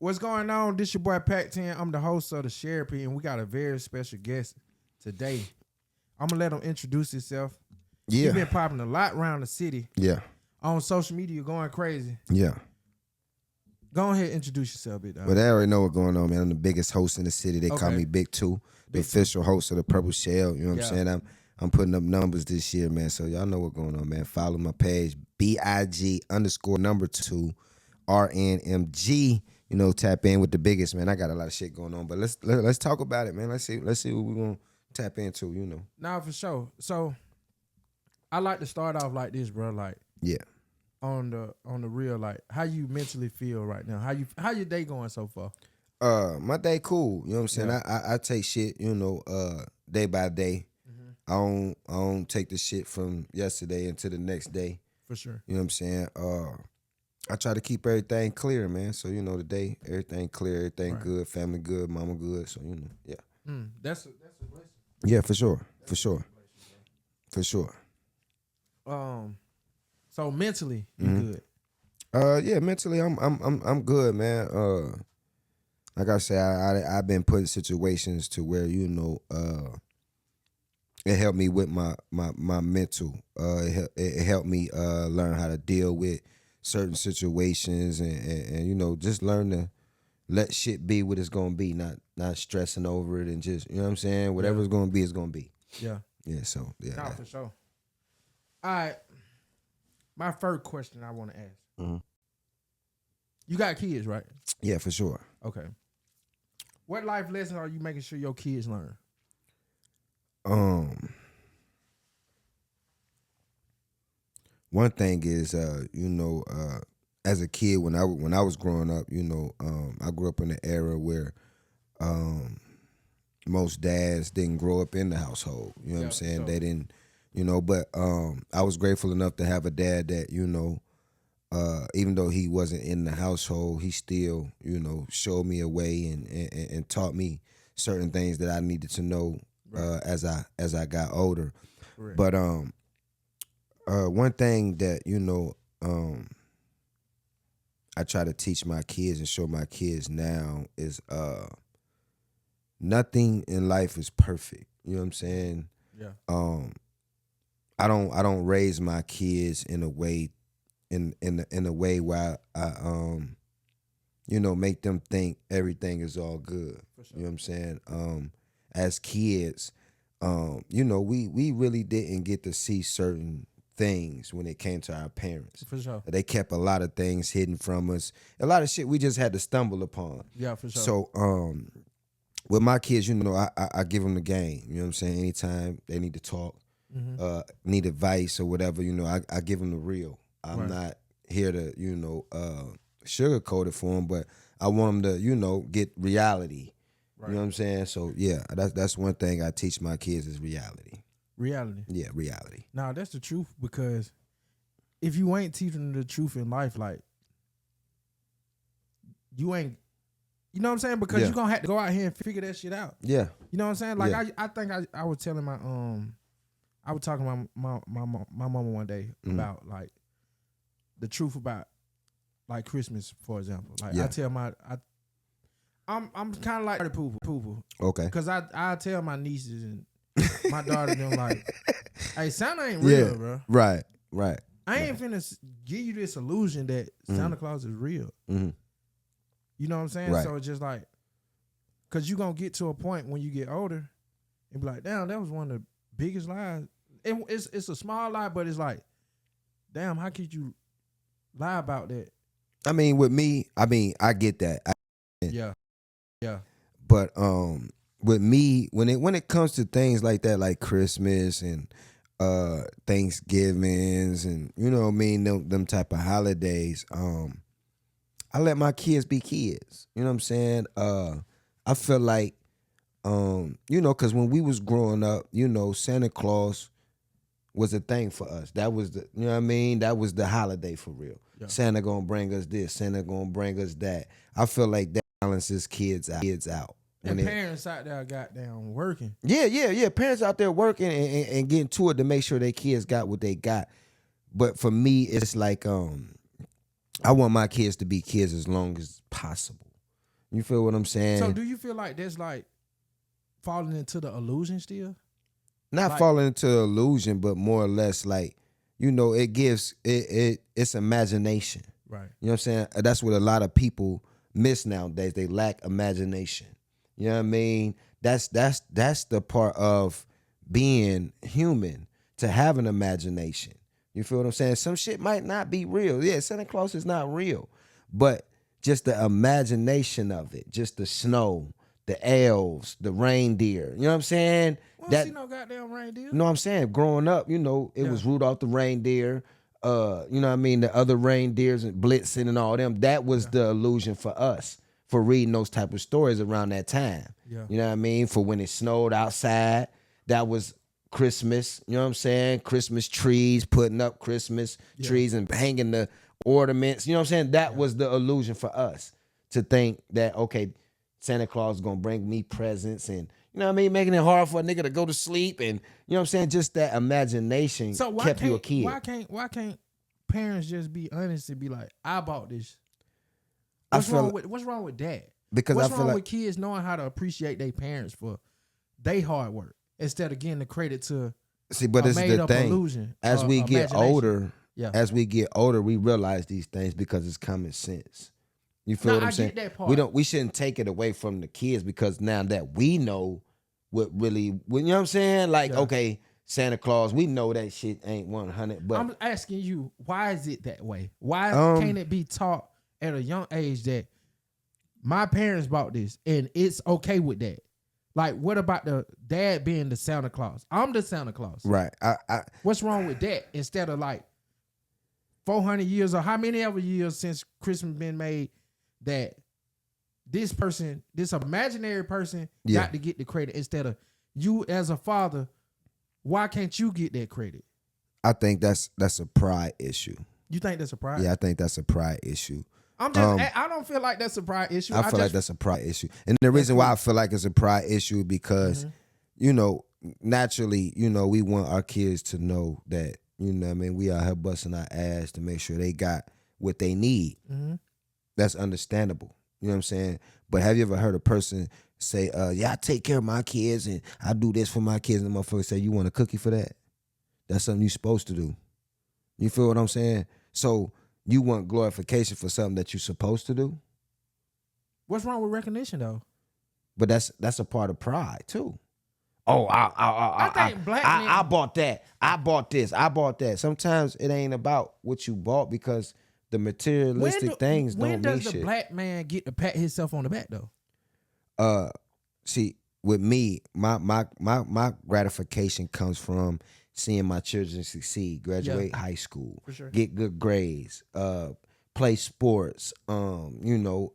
What's going on? This your boy Pac-10. I'm the host of the SHARAPY, and we got a very special guest today. I'm gonna let him introduce himself. Yeah. He's been popping a lot around the city. Yeah. On social media, going crazy. Yeah. Go ahead and introduce yourself, big dog. Well, they already know what's going on, man. I'm the biggest host in the city. They call Okay. me Big Two, the Big official host of the Purple Shell. You know what Yeah. I'm saying? I'm putting up numbers this year, man. So y'all know what's going on, man. Follow my page, BIG_2 RNMG. You know, tap in with the biggest, man. I got a lot of shit going on, but let's talk about it, man. Let's see what we're gonna tap into. You know. Nah, for sure. So I like to start off like this, bro. Like, yeah. On the real, like, how you mentally feel right now? How your day going so far? My day cool. You know what I'm saying? Yeah. I take shit, you know, day by day. Mm-hmm. I don't take the shit from yesterday into the next day. For sure. You know what I'm saying? I try to keep everything clear, man. So, you know, today, everything clear, everything Right. good, family good, mama good. So, you know, yeah. That's a blessing. Yeah, for sure. For sure. For sure. So mentally, you good? Yeah, mentally I'm good, man. Like I say, I've been put in situations to where, you know, it helped me with my mental. It helped me learn how to deal with certain situations and you know, just learn to let shit be what it's gonna be, not stressing over it and just, you know what I'm saying? Whatever it's gonna be, it's gonna be. Yeah. Yeah, so yeah. Nah, for sure. All right. My first question I want to ask. Mm-hmm. You got kids, right? Yeah, for sure. Okay. What life lessons are you making sure your kids learn? One thing is, you know, as a kid when I was growing up, you know, I grew up in an era where most dads didn't grow up in the household. You know what I'm saying? Sure. They didn't, you know, but I was grateful enough to have a dad that, you know, even though he wasn't in the household, he still, you know, showed me a way and taught me certain things that I needed to know as I got older. Correct. But one thing that, you know, I try to teach my kids and show my kids now is nothing in life is perfect. You know what I'm saying? Yeah. I don't raise my kids in a way in a way where I you know, make them think everything is all good. For sure. You know what I'm saying? As kids, you know, we really didn't get to see certain things when it came to our parents. For sure. They kept a lot of things hidden from us. A lot of shit we just had to stumble upon. Yeah, for sure. So with my kids, you know, I give them the game. You know what I'm saying? Anytime they need to talk, need advice or whatever, you know, I give them the real. I'm not here to, you know, sugarcoat it for them, but I want them to, you know, get reality. Right. You know what I'm saying? So yeah, that's one thing I teach my kids is reality. Reality. Yeah, reality. Nah, that's the truth, because if you ain't teaching them the truth in life, like, you ain't, you know what I'm saying? Because you're going to have to go out here and figure that shit out. Yeah. You know what I'm saying? Like, I think I was telling my, I was talking to my mama one day about, like, the truth about, like, Christmas, for example. Like, I tell I'm kind of like the poo-poo. Okay. Because I tell my nieces and my daughter, them, like, hey, Santa ain't real, bro. Right. I ain't finna give you this illusion that Santa Claus is real. Mm-hmm. You know what I'm saying? Right. So it's just like, because you're going to get to a point when you get older and be like, damn, that was one of the biggest lies. It's a small lie, but it's like, damn, how could you lie about that? I mean, with me, I get that. Yeah. But with me, when it comes to things like that, like Christmas and Thanksgivings and, you know what I mean, them type of holidays, I let my kids be kids. You know what I'm saying? I feel like, you know, because when we was growing up, you know, Santa Claus was a thing for us. That was the, you know what I mean? That was the holiday for real. Yeah. Santa gonna bring us this. Santa gonna bring us that. I feel like that balances kids out. And parents out there goddamn working. Yeah. Parents out there working and getting to it to make sure their kids got what they got. But for me, it's like I want my kids to be kids as long as possible. You feel what I'm saying? So do you feel like that's like falling into the illusion still? Not like, falling into illusion, but more or less like, it gives it's imagination. Right. You know what I'm saying? That's what a lot of people miss nowadays. They lack imagination. You know what I mean? That's the part of being human, to have an imagination. You feel what I'm saying? Some shit might not be real. Yeah, Santa Claus is not real. But just the imagination of it, just the snow, the elves, the reindeer. You know what I'm saying? We don't see no goddamn reindeer. You know what I'm saying? Growing up, it was Rudolph the reindeer. You know what I mean? The other reindeers and Blitzen and all them. That was the illusion for us, for reading those type of stories around that time. Yeah. You know what I mean? For when it snowed outside, that was Christmas. You know what I'm saying? Christmas trees, putting up Christmas trees and hanging the ornaments. You know what I'm saying? That was the illusion for us, to think that, okay, Santa Claus is going to bring me presents, and, you know what I mean, making it hard for a nigga to go to sleep, and, you know what I'm saying, just that imagination kept you a kid. Why can't parents just be honest and be like, I bought this? What's wrong with that? Because what's I feel wrong with kids knowing how to appreciate their parents for their hard work instead of getting the credit to but it's the thing. Illusion, as we get older, we realize these things because it's common sense. You feel what I'm saying? I get that part. We shouldn't take it away from the kids, because now that we know what really, you know what I'm saying? Like, okay, Santa Claus, we know that shit ain't 100, but I'm asking you, why is it that way? Why can't it be taught at a young age that my parents bought this and it's okay with that? Like, what about the dad being the Santa Claus? I'm the Santa Claus. Right. What's wrong with that? Instead of like 400 years or how many ever years since Christmas been made, that this person, this imaginary person, got to get the credit instead of you as a father. Why can't you get that credit? I think that's a pride issue. You think that's a pride? Yeah, I think that's a pride issue. I don't feel like that's a pride issue. I feel like that's a pride issue. And the reason why I feel like it's a pride issue, because, naturally, we want our kids to know that, we out here busting our ass to make sure they got what they need. Mm-hmm. That's understandable. You know what I'm saying? But have you ever heard a person say, I take care of my kids and I do this for my kids, and the motherfucker say, you want a cookie for that? That's something you're supposed to do. You feel what I'm saying? So you want glorification for something that you're supposed to do? What's wrong with recognition, though? But that's a part of pride too. Oh, I think black men, I bought that. I bought this. I bought that. Sometimes it ain't about what you bought, because the materialistic things don't mean shit. When does the black man get to pat himself on the back, though? See, with me, my gratification comes from seeing my children succeed, graduate high school, for sure, get good grades, play sports, join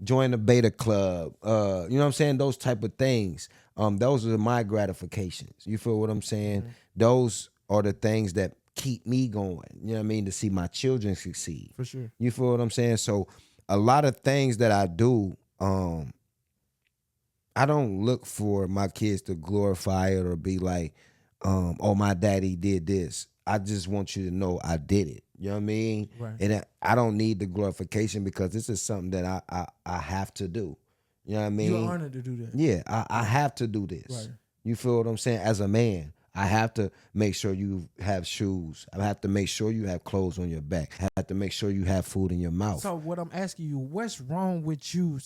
the beta club, you know what I'm saying? Those type of things. Those are my gratifications. You feel what I'm saying? Mm-hmm. Those are the things that keep me going. You know what I mean? To see my children succeed. For sure. You feel what I'm saying? So a lot of things that I do, I don't look for my kids to glorify it or be like, oh, my daddy did this. I just want you to know I did it. You know what I mean? Right. And I don't need the glorification, because this is something that I have to do. You know what I mean? You're honored to do that. Yeah, I have to do this. Right. You feel what I'm saying? As a man, I have to make sure you have shoes. I have to make sure you have clothes on your back. I have to make sure you have food in your mouth. So what I'm asking you, what's wrong with you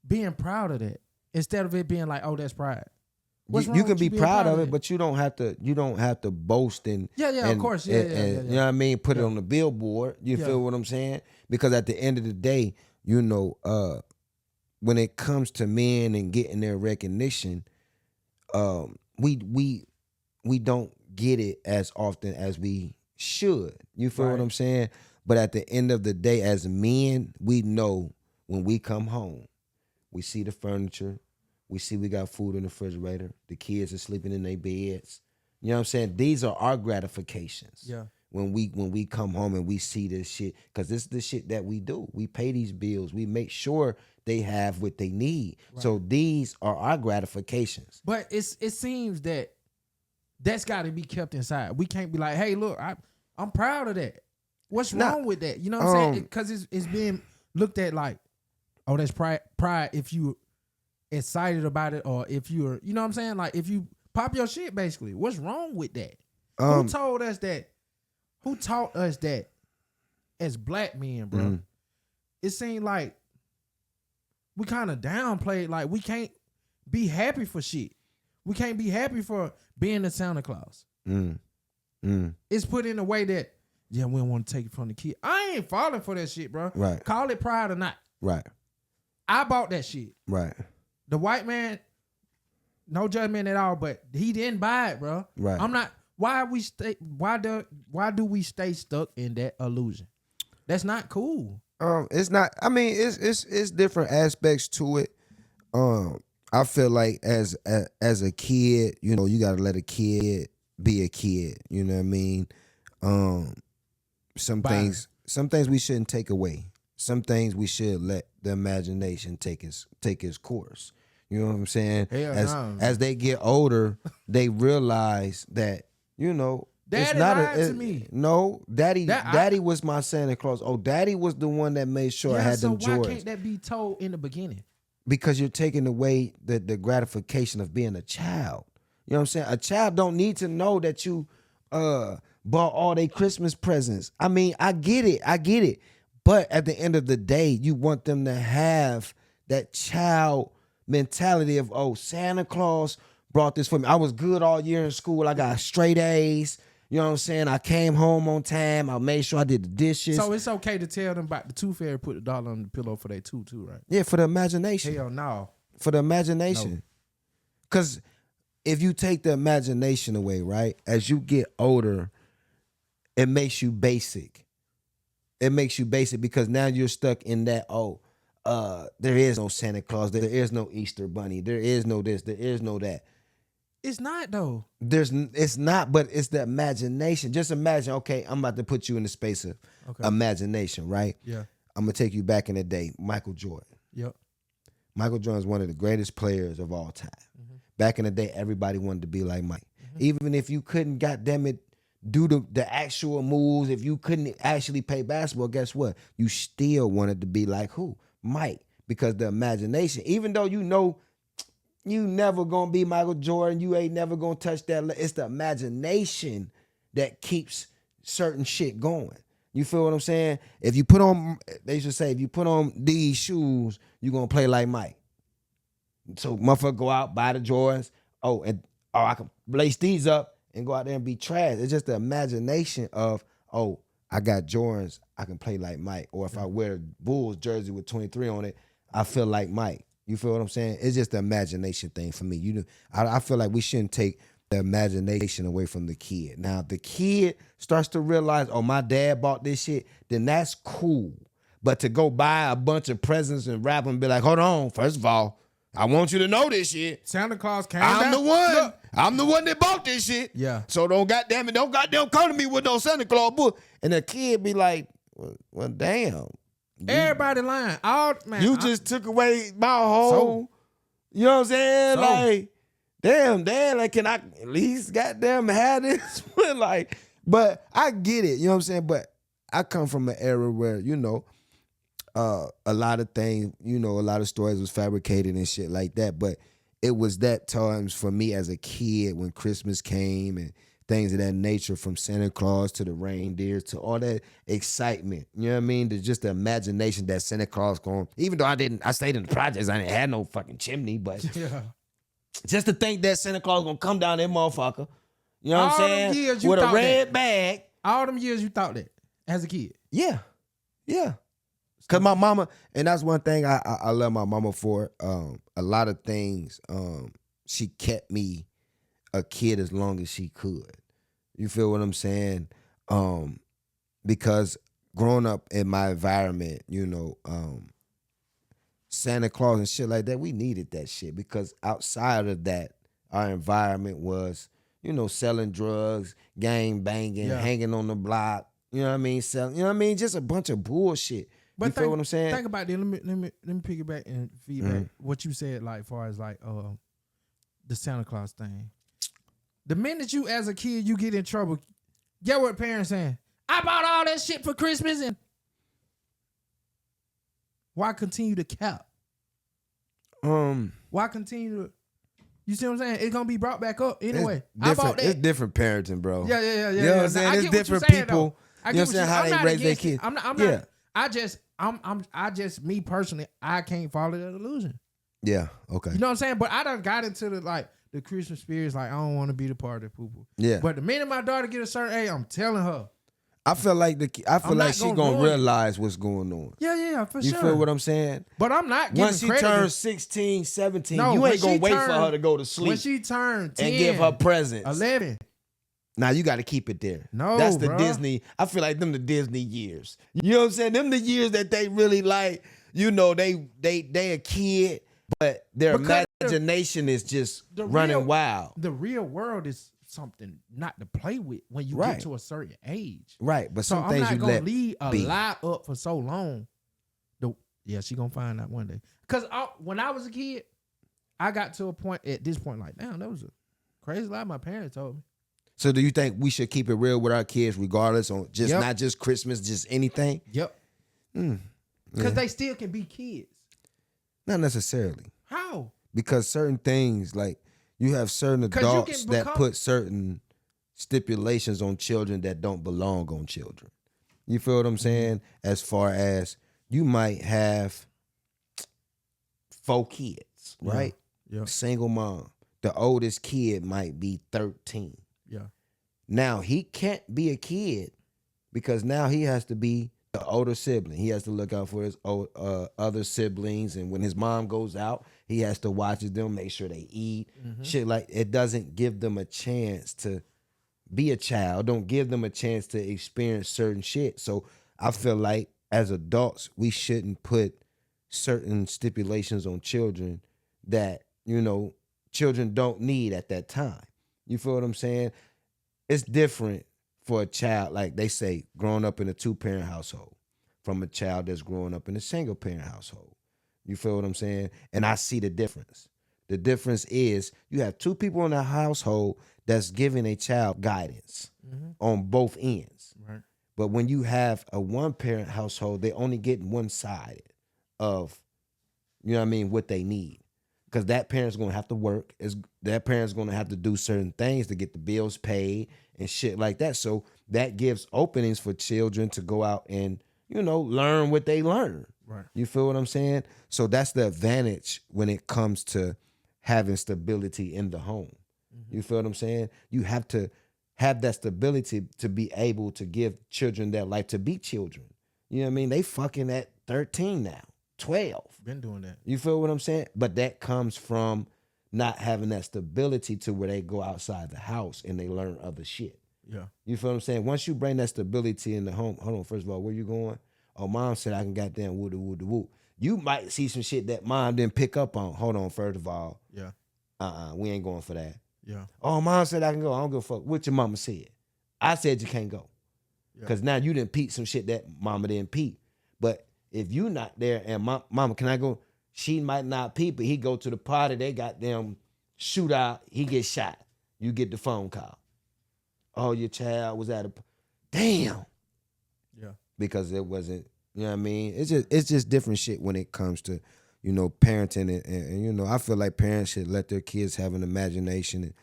being proud of that instead of it being like, oh, that's pride? You can be proud of it, but you don't have to boast and of course, you know what I mean, put it on the billboard. You feel what I'm saying? Because at the end of the day, when it comes to men and getting their recognition, we don't get it as often as we should. You feel what I'm saying? But at the end of the day, as men, we know when we come home, we see the furniture. We see we got food in the refrigerator. The kids are sleeping in their beds. You know what I'm saying? These are our gratifications. Yeah. When we come home and we see this shit, because this is the shit that we do. We pay these bills. We make sure they have what they need. Right. So these are our gratifications. But it seems that's got to be kept inside. We can't be like, hey, look, I'm proud of that. What's wrong with that? You know what I'm saying? Because it's being looked at like, oh, that's pride if you excited about it, or if you're, you know what I'm saying? Like if you pop your shit, basically. What's wrong with that? Who told us that? Who taught us that as black men, bro? Mm-hmm. It seemed like we kind of downplayed, like we can't be happy for shit. We can't be happy for being a Santa Claus. It's put in a way that, yeah, we don't want to take it from the kid. I ain't falling for that shit, bro. Right. Call it pride or not. Right. I bought that shit. Right. The white man, no judgment at all, but he didn't buy it, bro. Right. I'm not. Why do we stay stuck in that illusion? That's not cool. It's not. I mean, it's different aspects to it. I feel like as a kid, you know, you gotta let a kid be a kid. You know what I mean? Some things we shouldn't take away. Some things we should let the imagination take its course. You know what I'm saying? As they get older, they realize that, you know, Daddy it's not lied to me. No, Daddy was my Santa Claus. Oh, Daddy was the one that made sure I had them Jordans. So why can't that be told in the beginning? Because you're taking away the gratification of being a child. You know what I'm saying? A child don't need to know that you bought all their Christmas presents. I mean, I get it. But at the end of the day, you want them to have that child mentality of, oh, Santa Claus brought this for me. I was good all year in school. I got straight A's. You know what I'm saying? I came home on time. I made sure I did the dishes. So it's okay to tell them about the tooth fairy put $1 on the pillow for their tooth too, right? Yeah, for the imagination. Hell no. For the imagination. Because if you take the imagination away, right, as you get older, it makes you basic. It makes you basic because now you're stuck in that, there is no Santa Claus. There is no Easter Bunny. There is no this. There is no that. It's not though. It's not, but it's the imagination. Just imagine, okay, I'm about to put you in the space of imagination, right? Yeah. I'm going to take you back in the day. Michael Jordan. Yep. Michael Jordan is one of the greatest players of all time. Mm-hmm. Back in the day, everybody wanted to be like Mike. Mm-hmm. Even if you couldn't, goddamn it, do the actual moves, if you couldn't actually play basketball, guess what? You still wanted to be like who? Mike. Because the imagination, even though you know you never gonna be Michael Jordan, you ain't never gonna touch that. It's the imagination that keeps certain shit going. You feel what I'm saying? If you put on, they should say, if you put on these shoes, you gonna play like Mike. So motherfucker go out, buy the Jordans, I can lace these up and go out there and be trash. It's just the imagination of, I got Jordans, I can play like Mike. Or if I wear a Bulls jersey with 23 on it, I feel like Mike. You feel what I'm saying? It's just the imagination thing for me. You know, I feel like we shouldn't take the imagination away from the kid. Now, if the kid starts to realize, my dad bought this shit, then that's cool. But to go buy a bunch of presents and wrap them and be like, hold on, first of all, I want you to know this shit. Santa Claus came I'm down. the one. Look. I'm the one that bought this shit. Yeah. So don't goddamn come to me with no Santa Claus book. And the kid be like, well damn. Everybody lying. You just took away my whole, you know what I'm saying? Like, damn, Dad, like, can I at least goddamn have this? Like, but I get it, you know what I'm saying? But I come from an era where, you know, a lot of things, you know, a lot of stories was fabricated and shit like that. But it was that times for me as a kid when Christmas came and things of that nature, from Santa Claus to the reindeers to all that excitement. You know what I mean? There's just the imagination that Santa Claus going, even though I stayed in the projects, I didn't have no fucking chimney, but just to think that Santa Claus gonna come down that motherfucker, you know what I'm saying? With a red bag. All them years you thought that as a kid. Yeah. Yeah. Cause my mama, and that's one thing I love my mama for. A lot of things, she kept me a kid as long as she could. You feel what I'm saying? Because growing up in my environment, you know, Santa Claus and shit like that, we needed that shit because outside of that, our environment was, you know, selling drugs, gang banging, hanging on the block. You know what I mean? Selling, you know what I mean? Just a bunch of bullshit. But you feel what I'm saying? Think about it. Let me piggyback and feedback what you said, like, as far as like the Santa Claus thing. The minute you, as a kid, you get in trouble, get what parents saying? I bought all that shit for Christmas, and Why continue to cap? Why continue to? You see what I'm saying? It's gonna be brought back up anyway. It's different. It's different parenting, bro. Yeah. You know what I'm saying? It's different people. You know what I'm saying? How they raise their kids. I'm not. I just me personally, I can't follow that illusion. Yeah. Okay. You know what I'm saying? But I done got into the Christmas spirit. Like I don't want to be the part of the poo-poo. Yeah. But the minute my daughter get a certain age, I'm telling her. I feel like she gonna realize what's going on. Yeah, for sure. You feel what I'm saying? But I'm not giving credit. Once she turns 16, 17, you ain't gonna wait for her to go to sleep. When she turned 10, and give her presents. 11. Now you got to keep it there. No, that's the bro. Disney. I feel like them the Disney years. You know what I'm saying? Them the years that they really like. You know, they a kid, but their imagination is just running wild. The real world is something not to play with when you get to a certain age. Right, but some so things I'm you not let gonna leave a be. lie up for so long. She gonna find out one day. Cause when I was a kid, I got to a point at this point like, damn, that was a crazy lie my parents told me. So do you think we should keep it real with our kids regardless on just not just Christmas, just anything? Yep. Because they still can be kids. Not necessarily. How? Because certain things, like you have certain adults that put certain stipulations on children that don't belong on children. You feel what I'm saying? As far as you might have 4 kids, right? Yeah. Single mom. The oldest kid might be 13. Yeah. Now he can't be a kid because now he has to be the older sibling. He has to look out for his other siblings, and when his mom goes out, he has to watch them, make sure they eat. Shit like it doesn't give them a chance to be a child. Don't give them a chance to experience certain shit. So I feel like as adults, we shouldn't put certain stipulations on children that, you know, children don't need at that time. You feel what I'm saying? It's different for a child, like they say, growing up in a 2-parent household from a child that's growing up in a single-parent household. You feel what I'm saying? And I see the difference. The difference is you have 2 people in a household that's giving a child guidance on both ends. Right. But when you have a 1-parent household, they only get one side of, you know what I mean, what they need. Because that parent's going to have to work. That parent's going to have to do certain things to get the bills paid and shit like that. So that gives openings for children to go out and, you know, learn what they learn. Right. You feel what I'm saying? So that's the advantage when it comes to having stability in the home. You feel what I'm saying? You have to have that stability to be able to give children that life, to be children. You know what I mean? They fucking at 13 now. 12. Been doing that. You feel what I'm saying? But that comes from not having that stability to where they go outside the house and they learn other shit. Yeah. You feel what I'm saying? Once you bring that stability in the home, hold on, first of all, where you going? Oh, mom said I can goddamn woo-da-woo-da-woo. You might see some shit that mom didn't pick up on. Hold on, first of all. Yeah. We ain't going for that. Yeah. Oh, mom said I can go. I don't give a fuck what your mama said. I said you can't go. Because now you didn't peep some shit that mama didn't peep. But if you not there and mama, can I go? She might not peep, but he go to the party, they got them shoot out, he get shot. You get the phone call. Oh, your child was at a damn. Yeah. Because it wasn't, you know what I mean? It's just different shit when it comes to, you know, parenting and you know, I feel like parents should let their kids have an imagination and,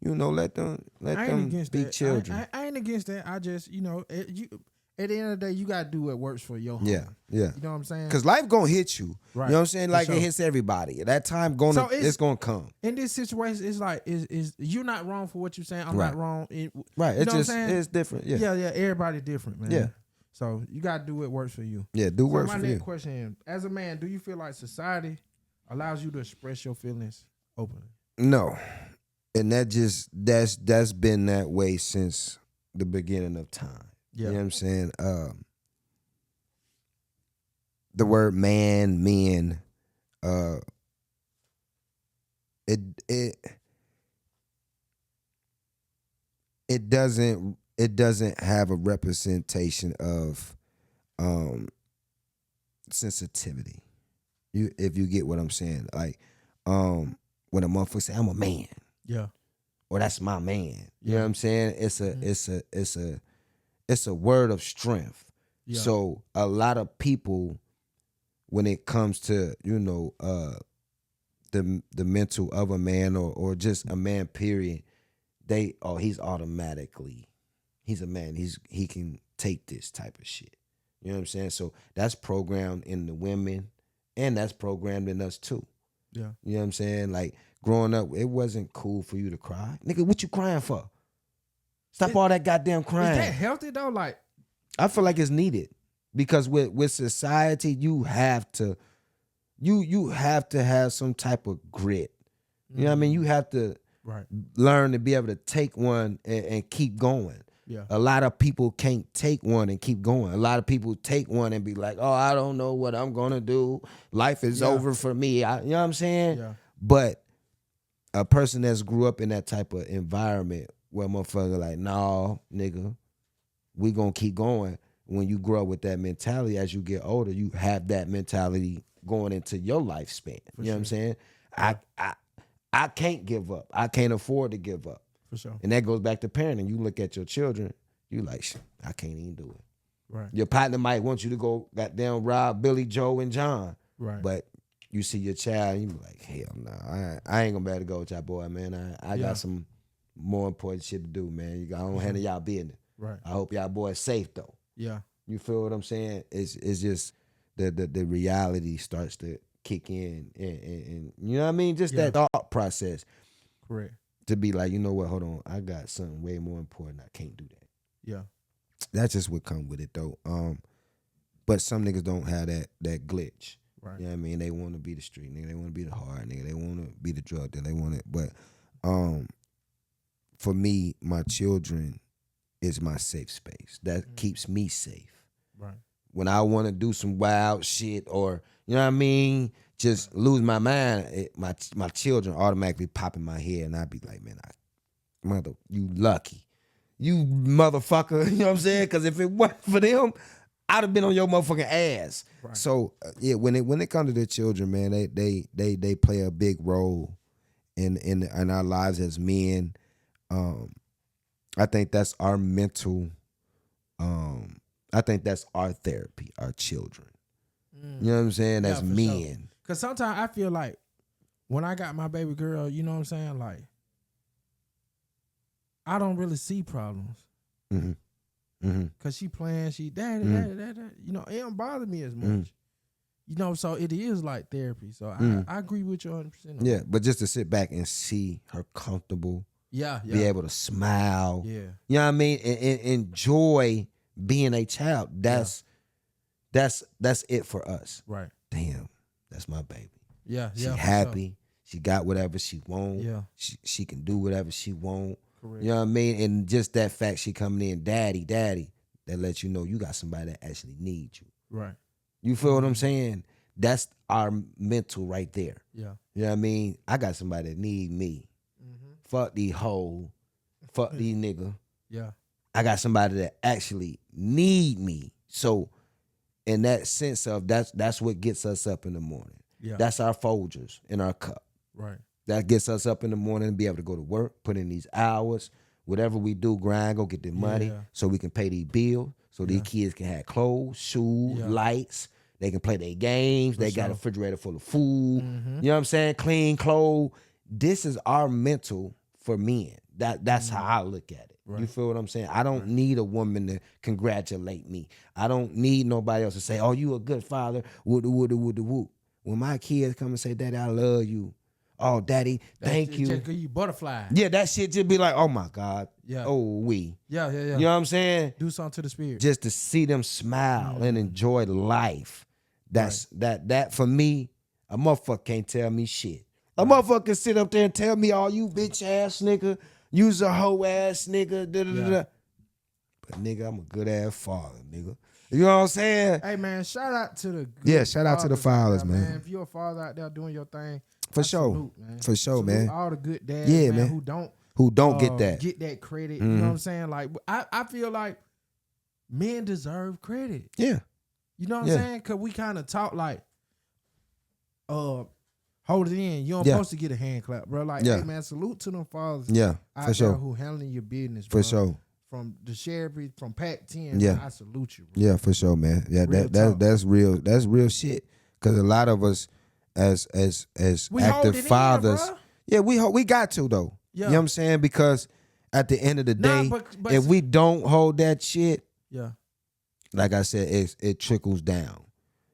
you know, let them be children. I ain't against that. I just, you know, at the end of the day, you got to do what works for your home. Yeah. You know what I'm saying? Because life going to hit you. Right. You know what I'm saying? Like sure. It hits everybody. That time it's going to come. In this situation, it's like, is you're not wrong for what you're saying. I'm not wrong. Right. It's just, it's different. Yeah. Yeah. Everybody's different, man. Yeah. So you got to do what works for you. Yeah, do work for you. My next question, as a man, do you feel like society allows you to express your feelings openly? No. And that's been that way since the beginning of time. Yeah. You know what I'm saying? The word man, men, it doesn't have a representation of sensitivity. If you get what I'm saying. Like when a motherfucker say, I'm a man. Yeah. Or that's my man. You know what I'm saying? It's a word of strength. Yeah. So a lot of people when it comes to, the mental of a man or just a man, period, he's automatically, he's a man. He can take this type of shit. You know what I'm saying? So that's programmed in the women, and that's programmed in us too. Yeah. You know what I'm saying? Like growing up, it wasn't cool for you to cry. Nigga, what you crying for? Stop all that goddamn crying. Is that healthy though? Like, I feel like it's needed because with society, you have to have some type of grit. You know what I mean? You have to learn to be able to take one and keep going. Yeah. A lot of people can't take one and keep going. A lot of people take one and be like, oh, I don't know what I'm going to do. Life is over for me. You know what I'm saying? Yeah. But a person that's grew up in that type of environment where motherfucker like, nah, nigga, we going to keep going. When you grow up with that mentality, as you get older, you have that mentality going into your lifespan. You know what I'm saying? Yeah. I can't give up. I can't afford to give up. For sure. And that goes back to parenting. You look at your children, you like, I can't even do it. Right. Your partner might want you to go goddamn rob Billy, Joe, and John. Right. But you see your child, and you be like, hell no, I ain't gonna be able to go with y'all boy, man. I got some more important shit to do, man. I don't handle y'all business. Right. I hope y'all boy is safe though. Yeah. You feel what I'm saying? It's just the reality starts to kick in and you know what I mean? Just that thought process. Correct. To be like, you know what, hold on, I got something way more important. I can't do that. Yeah. That's just what come with it though. But some niggas don't have that glitch. Right. You know what I mean? They want to be the street nigga, they want to be the hard nigga, they want to be the drug dealer, they want it. But for me, my children is my safe space. That keeps me safe. Right. When I want to do some wild shit or, you know what I mean, just lose my mind, my children automatically pop in my head and I'd be like, man, you lucky. You motherfucker, you know what I'm saying? Because if it wasn't for them, I'd have been on your motherfucking ass. Right. So, when it comes to the children, man, they play a big role in our lives as men. I think that's our mental, I think that's our therapy, our children. You know what I'm saying? As men. Sure. Because sometimes I feel like when I got my baby girl, you know what I'm saying? Like, I don't really see problems. Because she playing, daddy, you know, it don't bother me as much. You know, so it is like therapy. So I agree with you 100%. Yeah, but just to sit back and see her comfortable. Yeah. Be able to smile. Yeah. You know what I mean? And enjoy being a child. That's it for us. Right. Damn, that's my baby. Yeah. She happy. Sure. She got whatever she want. Yeah. She can do whatever she want. Correct. You know what I mean? And just that fact she coming in, daddy, that lets you know you got somebody that actually needs you. Right. You feel what I'm saying? That's our mental right there. Yeah. You know what I mean? I got somebody that need me. Fuck these hoes. Fuck these niggas. Yeah. I got somebody that actually need me. So in that sense of that's what gets us up in the morning. Yeah. That's our Folgers in our cup. Right. That gets us up in the morning and be able to go to work, put in these hours, whatever we do, grind, go get the money so we can pay these bills, so these kids can have clothes, shoes, lights. They can play their games. They got a refrigerator full of food. You know what I'm saying? Clean clothes. This is our mental for men. That's how I look at it. Right. You feel what I'm saying? I don't need a woman to congratulate me. I don't need nobody else to say, oh, you a good father. Woo. When my kids come and say, Daddy, I love you. Oh, Daddy, thank you. Just give you butterfly. Yeah, that shit just be like, oh my God. Yeah. Oh, we. Yeah. You know what I'm saying? Do something to the spirit. Just to see them smile and enjoy life. That's that for me, a motherfucker can't tell me shit. A motherfucker can sit up there and tell me, oh, you bitch ass nigga, you's a hoe ass nigga, But nigga, I'm a good ass father, nigga. You know what I'm saying? Hey man, shout out to the shout out to the fathers, man. If you're a father out there doing your thing, for sure, salute man. All the good dads, man, who don't get that credit. You know what I'm saying? Like I feel like men deserve credit. Yeah. You know what I'm saying? Cause we kind of talk like, hold it in. You don't supposed to get a hand clap, bro. Like, hey man, salute to them fathers. Yeah, out for sure. Who handling your business, bro. For sure. From the SHARAPY, from Pac 10, man, I salute you, bro. Yeah, for sure, man. Yeah, that's real. That's real shit. Because a lot of us as active fathers, we got to though. Yeah. You know what I'm saying? Because at the end of the day, but if we don't hold that shit, yeah, like I said, it trickles down.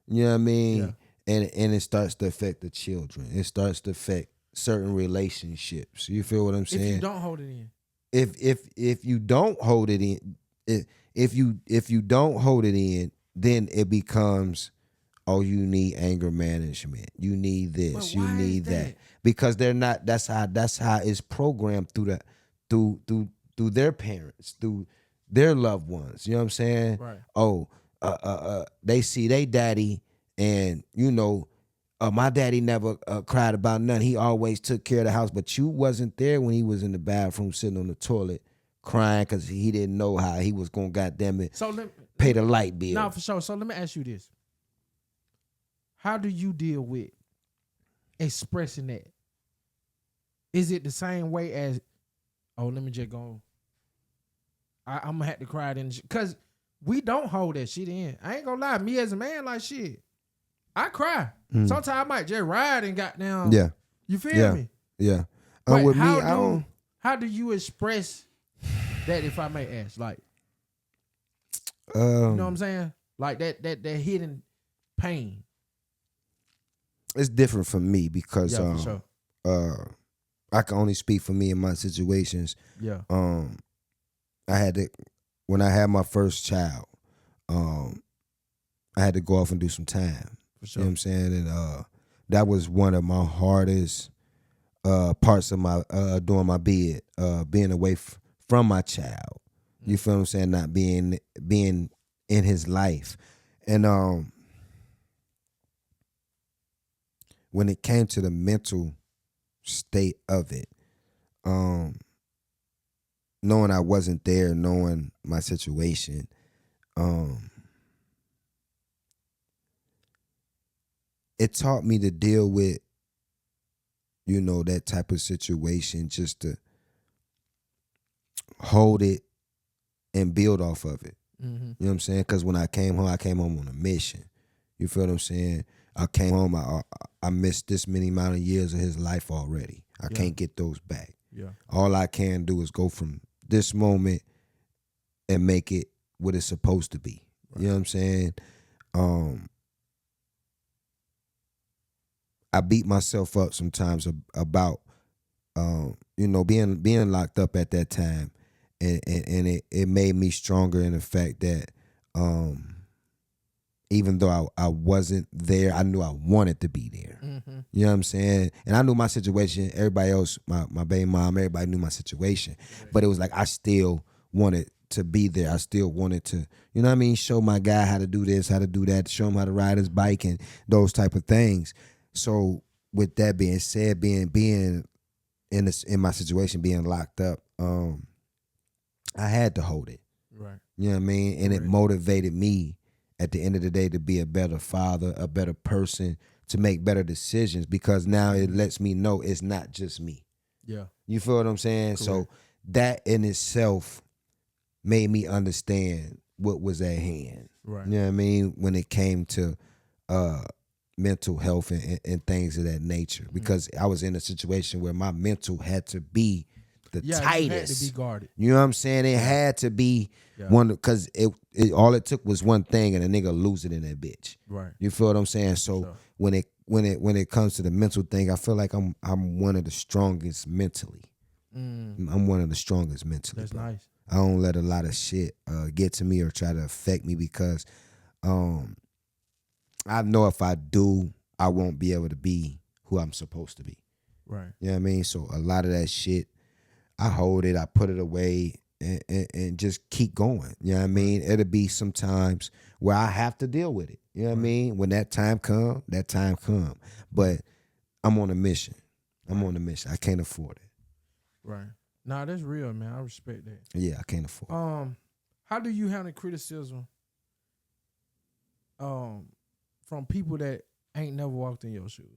You know what I mean? Yeah. And it starts to affect the children. It starts to affect certain relationships. You feel what I'm saying? If you don't hold it in. If you don't hold it in, if you don't hold it in, then it becomes, oh, you need anger management. You need this. You need that. Because they're not. That's how it's programmed through their parents, through their loved ones. You know what I'm saying? Right. Oh, they see they daddy, and my daddy never cried about nothing. He always took care of the house, but you wasn't there when he was in the bathroom sitting on the toilet crying because he didn't know how he was gonna goddamn it pay the light bill. No, for sure. So let me ask you this: how do you deal with expressing that? Is it the same way as, oh, let me just go, I'm gonna have to cry then, because we don't hold that shit in. I ain't gonna lie, me as a man, like shit, I cry. Sometimes I might just ride and goddamn. Yeah. You feel me? Yeah. But With me, I don't. How do you express that, if I may ask? Like, you know what I'm saying? Like that hidden pain. It's different for me because for sure. I can only speak for me in my situations. Yeah. I had to, when I had my first child, I had to go off and do some time. For sure. You know what I'm saying? And that was one of my hardest parts of my during my bid, being away from my child. You feel what I'm saying? Not being in his life. And when it came to the mental state of it, knowing I wasn't there, knowing my situation, it taught me to deal with, that type of situation, just to hold it and build off of it. Mm-hmm. You know what I'm saying? Because when I came home on a mission. You feel what I'm saying? I came home, I missed this many amount of years of his life already. I can't get those back. Yeah. All I can do is go from this moment and make it what it's supposed to be. Right. You know what I'm saying? I beat myself up sometimes about being locked up at that time, and it made me stronger in the fact that even though I wasn't there, I knew I wanted to be there. Mm-hmm. You know what I'm saying? And I knew my situation. Everybody else, my baby mom, everybody knew my situation. Right. But it was like I still wanted to be there. I still wanted to, you know what I mean, show my guy how to do this, how to do that, show him how to ride his bike and those type of things. So with that being said, being in my situation, being locked up, I had to hold it. Right. You know what I mean? And it motivated me at the end of the day to be a better father, a better person, to make better decisions, because now it lets me know it's not just me. Yeah. You feel what I'm saying? Correct. So that in itself made me understand what was at hand. Right. You know what I mean? When it came to mental health and things of that nature, because I was in a situation where my mental had to be the tightest. You had to be guarded. You know what I'm saying? It had to be one, because it all it took was one thing and a nigga lose it in that bitch. Right. You feel what I'm saying? So when it comes to the mental thing, I feel like I'm one of the strongest mentally. I'm one of the strongest mentally. That's bro. Nice. I don't let a lot of shit get to me or try to affect me, because I know if I do, I won't be able to be who I'm supposed to be. Right. You know what I mean? So a lot of that shit, I hold it, I put it away, and just keep going. You know what I mean? It'll be some times where I have to deal with it. You know what I mean? When that time come. But I'm on a mission. I can't afford it. Right. Nah, that's real, man. I respect that. Yeah, I can't afford it. How do you handle criticism from people that ain't never walked in your shoes?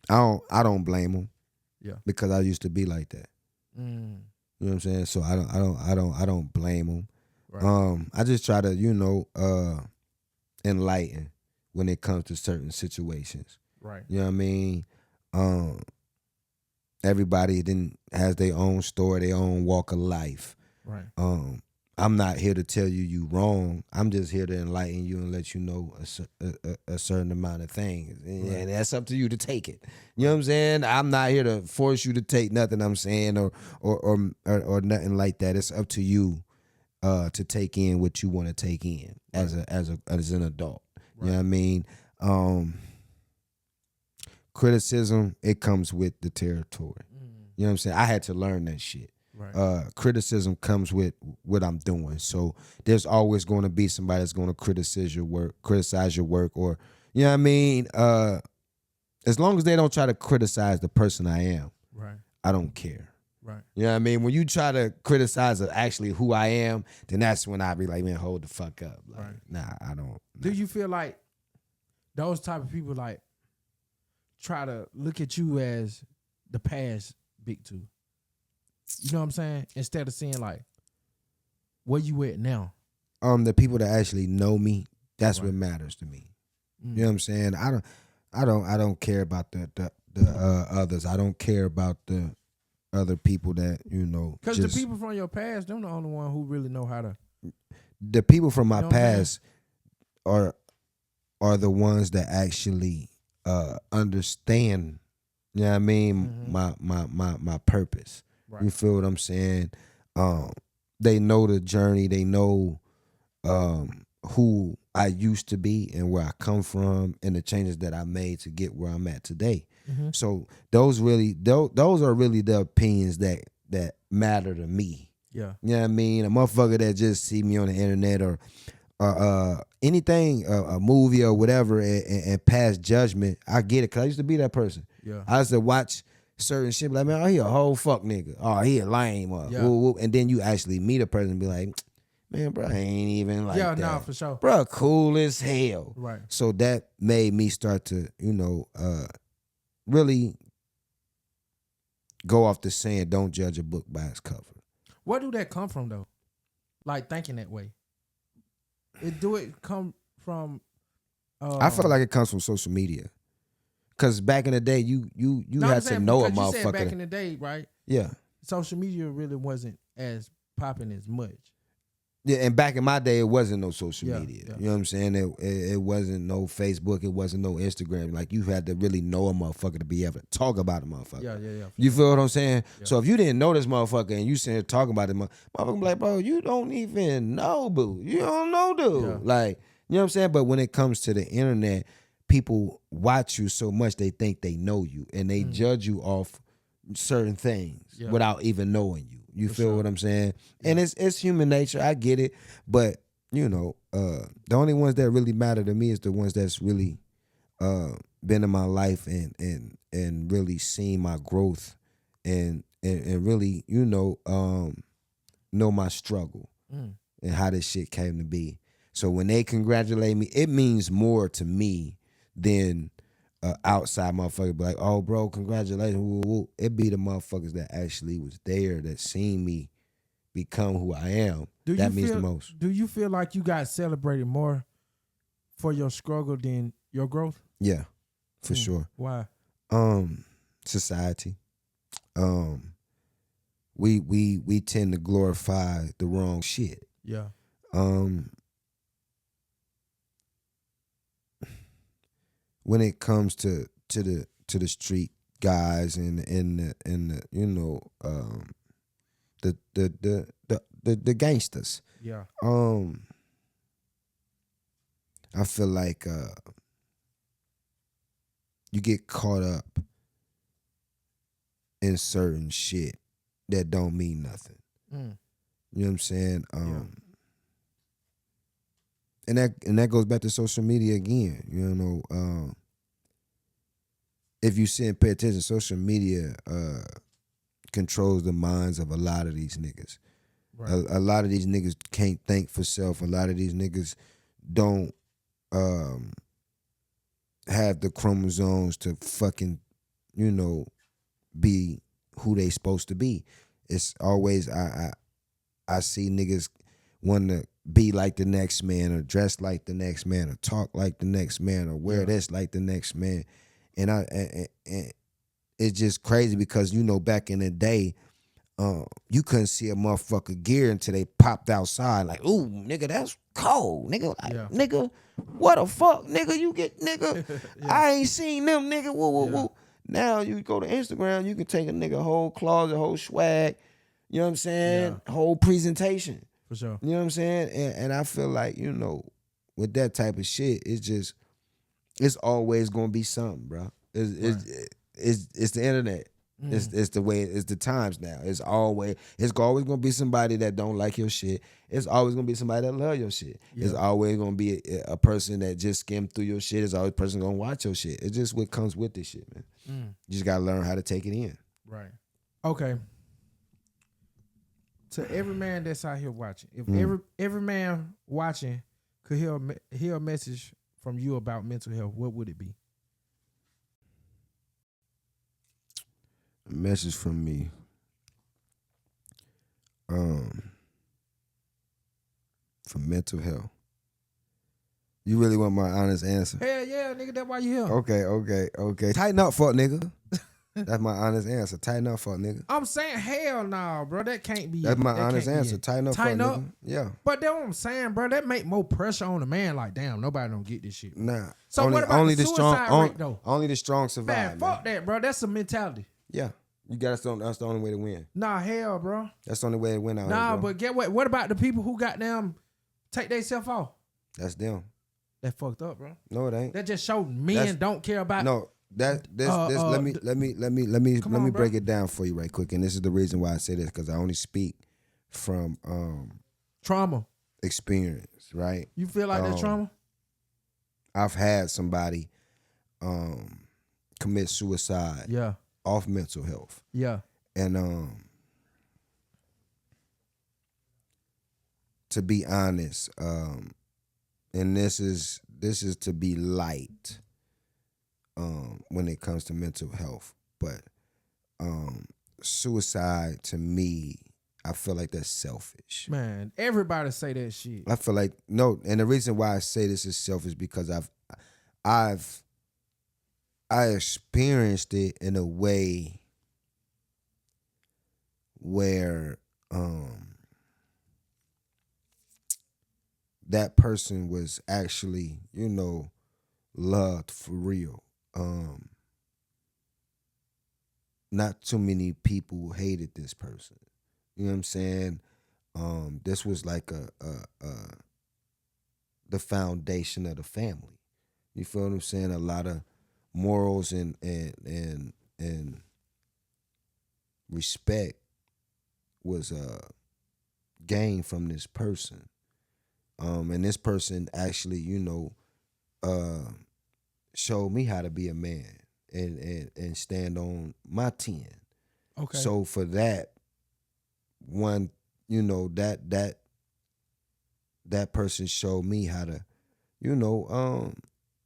I don't blame them. Yeah. Because I used to be like that. You know what I'm saying? So I don't blame them. I just try to, enlighten when it comes to certain situations. Right. You know what I mean? Everybody then has their own story, their own walk of life. Right. I'm not here to tell you wrong. I'm just here to enlighten you and let you know a certain amount of things, and that's up to you to take it. You know what I'm saying? I'm not here to force you to take nothing I'm saying or nothing like that. It's up to you to take in what you want to take in as an adult. Right. You know what I mean? Criticism, it comes with the territory. You know what I'm saying? I had to learn that shit. Right. Criticism comes with what I'm doing. So there's always going to be somebody that's going to criticize your work, or, you know what I mean? As long as they don't try to criticize the person I am, right, I don't care. Right. You know what I mean? When you try to criticize actually who I am, then that's when I be like, man, hold the fuck up. Like, right. Nah, I don't. Do you feel like those type of people like try to look at you as the past big two? You know what I'm saying? Instead of seeing like where you at now. The people that actually know me, that's what matters to me. You know what I'm saying? I don't care about the others. I don't care about the other people that, because the people from your past, they're the only one who really know how to. The people from my past are the ones that actually understand. You know what I mean? My purpose. Right. You feel what I'm saying? They know the journey. They know who I used to be and where I come from and the changes that I made to get where I'm at today. Mm-hmm. So those are really the opinions that matter to me. Yeah. You know what I mean? A motherfucker that just see me on the internet or anything, a movie or whatever, and pass judgment, I get it, because I used to be that person. Yeah. I used to watch certain shit, like, man, oh, he a whole fuck nigga. Oh, he a lame. And then you actually meet a person and be like, man, bro, I ain't even like that. Yeah, nah, for sure. Bro, cool as hell. Right. So that made me start to, really go off the saying, don't judge a book by its cover. Where do that come from, though? Like, thinking that way? Do it come from... I feel like it comes from social media. Because back in the day, you had to know a motherfucker. You said back in the day, right? Yeah. Social media really wasn't as popping as much. Yeah, and back in my day, it wasn't no social media. Yeah. You know what I'm saying? It wasn't no Facebook. It wasn't no Instagram. Like, you had to really know a motherfucker to be able to talk about a motherfucker. Yeah. You feel what I'm saying? Yeah. So if you didn't know this motherfucker and you sitting here talking about it, motherfucker be like, bro, you don't even know, boo. You don't know, dude. Yeah. Like, you know what I'm saying? But when it comes to the internet, people watch you so much they think they know you, and they judge you off certain things without even knowing you. You feel what I'm saying? Yeah. And it's human nature. I get it. But, the only ones that really matter to me is the ones that's really been in my life and really seen my growth and really, know my struggle and how this shit came to be. So when they congratulate me, it means more to me than outside motherfucker be like, oh, bro, congratulations. Woo, woo. It be the motherfuckers that actually was there, that seen me become who I am. That means the most. Do you feel like you got celebrated more for your struggle than your growth? Yeah, for sure. Why? Society. We tend to glorify the wrong shit. Yeah. When it comes to the street guys and the gangsters. Yeah. I feel like you get caught up in certain shit that don't mean nothing. You know what I'm saying? And that goes back to social media again. If you sit and pay attention, social media controls the minds of a lot of these niggas. Right. A lot of these niggas can't think for self. A lot of these niggas don't have the chromosomes to fucking, be who they supposed to be. It's always I see niggas wanting to be like the next man, or dress like the next man, or talk like the next man, or wear this like the next man. And it's just crazy because, you know, back in the day, you couldn't see a motherfucker gear until they popped outside. Like, ooh, nigga, that's cold. Nigga, nigga, what the fuck? Nigga, you get, nigga, I ain't seen them, nigga, woo, woo, woo. Now you go to Instagram, you can take a nigga whole closet, whole swag, you know what I'm saying? Whole presentation. For sure. You know what I'm saying? And I feel like, you know, with that type of shit, it's always gonna be something, bro. It's the internet. It's the way, it's the times now. It's always gonna be somebody that don't like your shit. It's always gonna be somebody that love your shit. It's always gonna be a person that just skimmed through your shit. It's always a person gonna watch your shit. It's just what comes with this shit, man. You just gotta learn how to take it in. Right. Okay. To every man that's out here watching, if every man watching could hear a message from you about mental health, what would it be? A message from me. For mental health. You really want my honest answer? Hell yeah, nigga, that's why you here. Okay. Tighten up, fuck nigga. That's my honest answer. Tighten up, fuck nigga. I'm saying hell nah, bro. That can't be. That's my honest answer. Tighten up, fuck nigga. Yeah. But that's what I'm saying, bro. That make more pressure on the man. Like, damn, nobody don't get this shit. Nah. So what about the suicide rate, though? Only the strong survive, man. Fuck that, bro. That's a mentality. Yeah. You got to. That's the only way to win. Nah, hell, bro. That's the only way to win out here, bro. But get what? What about the people who got them take themselves off? That's them. That fucked up, bro. No, it ain't. That just showed men don't care about. No, let me break it down for you right quick. And this is the reason why I say this, because I only speak from trauma experience, right? You feel like that trauma? I've had somebody commit suicide. Yeah. Off mental health. Yeah. And to be honest, and this is to be light when it comes to mental health, but suicide, to me, I feel like that's selfish. Man, everybody say that shit. I feel like, no, and the reason why I say this is selfish because I experienced it in a way where that person was actually, you know, loved for real. Not too many people hated this person. You know what I'm saying? This was like the foundation of the family. You feel what I'm saying? A lot of morals and respect was gained from this person. And this person actually, you know, showed me how to be a man and stand on my 10. Okay. So for that one, you know, that person showed me how to, you know,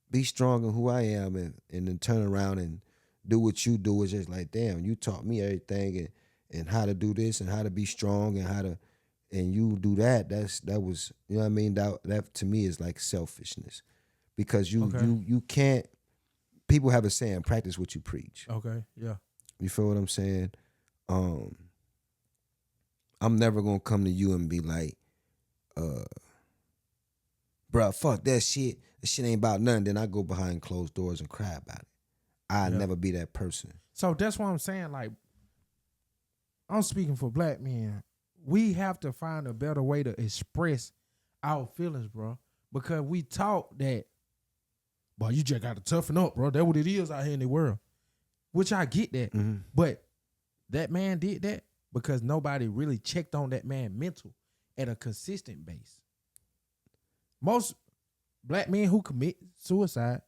be strong in who I am and then turn around and do what you do. Is just like, damn, you taught me everything and how to do this and how to be strong and how to, and you do that. That was, you know what I mean? That to me is like selfishness, because you can't. People have a saying, practice what you preach. Okay, yeah. You feel what I'm saying? I'm never gonna come to you and be like, bruh, fuck that shit. That shit ain't about nothing. Then I go behind closed doors and cry about it. I'll never be that person. So that's what I'm saying. Like, I'm speaking for black men. We have to find a better way to express our feelings, bro. Because we taught that, boy, you just got to toughen up, bro. That's what it is out here in the world. Which I get that. Mm-hmm. But that man did that because nobody really checked on that man mental at a consistent base. Most black men who commit suicide,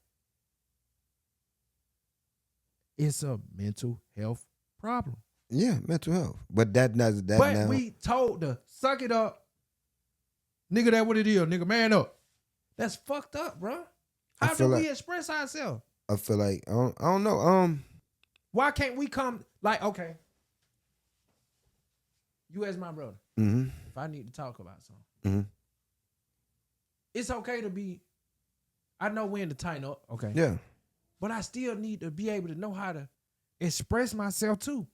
it's a mental health problem. Yeah, mental health. But that But now, we told to suck it up. Nigga, that what it is. Nigga, man up. That's fucked up, bro. How do we express ourselves? I feel like, I don't know. Why can't we come, like, okay. You as my brother. Mm-hmm. If I need to talk about something. Mm-hmm. it's okay to be. I know when to tighten up. Okay. Yeah. But I still need to be able to know how to express myself too